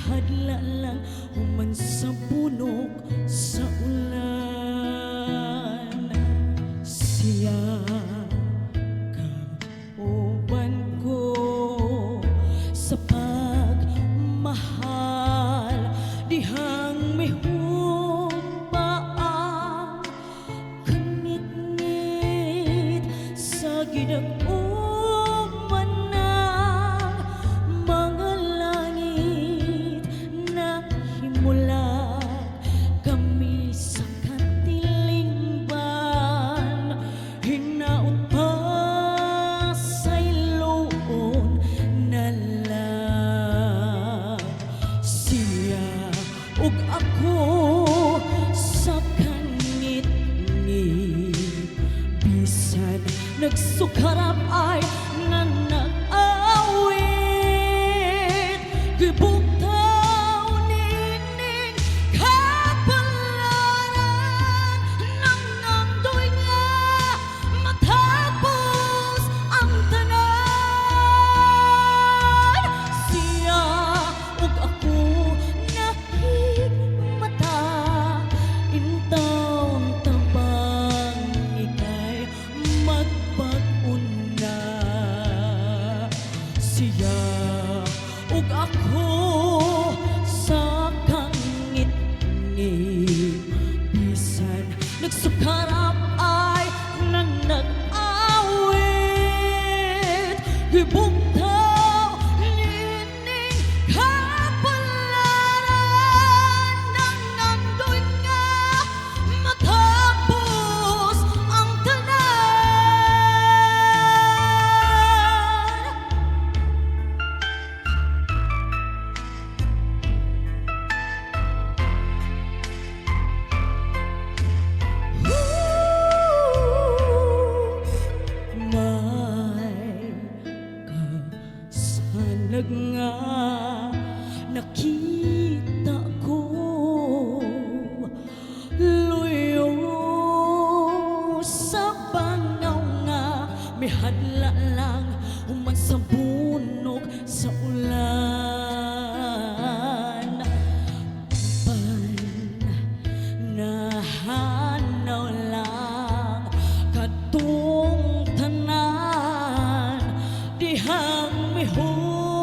hadla lang human sa bunok sa ulan. Siya kauban ko sa pagmahal, dihang mihupaan kanit-ngit sa gidag-uman ng mga langit na himulag kami sa katilingban. Hinaot pa sa iloon na lang siya ug ako sa kanit-ngit. Bisan nagsukarap ay nga nag-awit, gibugtaw nining kapalaran ng amdoy nga matapos ang tanan. Siya ug ako nahigmata, intawon tabang ikay magpag-una. Siya ug ako sa kangit-ngit, bisan nagsukarap ay nga nag-awit, gibugtaw nining kapalaran ng amdoy nga matapos ang tanan. May kasanag nga nakita ko, luyo sa bangaw nga mihadla lang human sa bunok sa ulan. Nahanaw lang kadtong tanan, dihang mihugpaang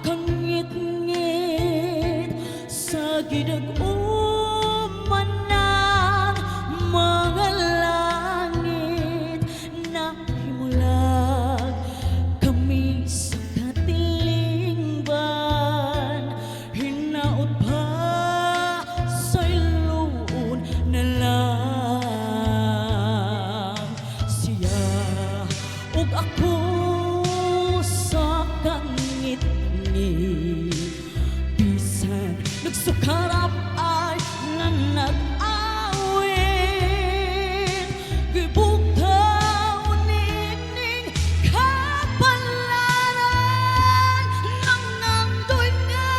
kangit-ngit sa gidag-uman ng mga langit na himulag kami sa katilingban. Hinaot pa sa iloon na lang siya ug ako sa kangit-ngit. Bisan nagsukarap ay nga nag-awit, gibugtaw nining kapalaran ng amdoy nga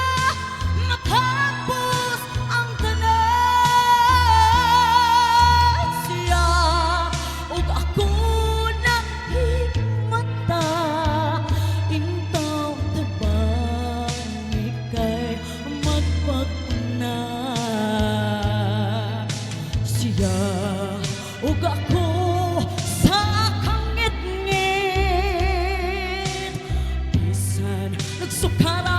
matapos ang tanan. Siya ug ako nahigmata, intaw tabang ikay magpag-una. Siya ug ako sa kangit-ngit, bisan nagsukara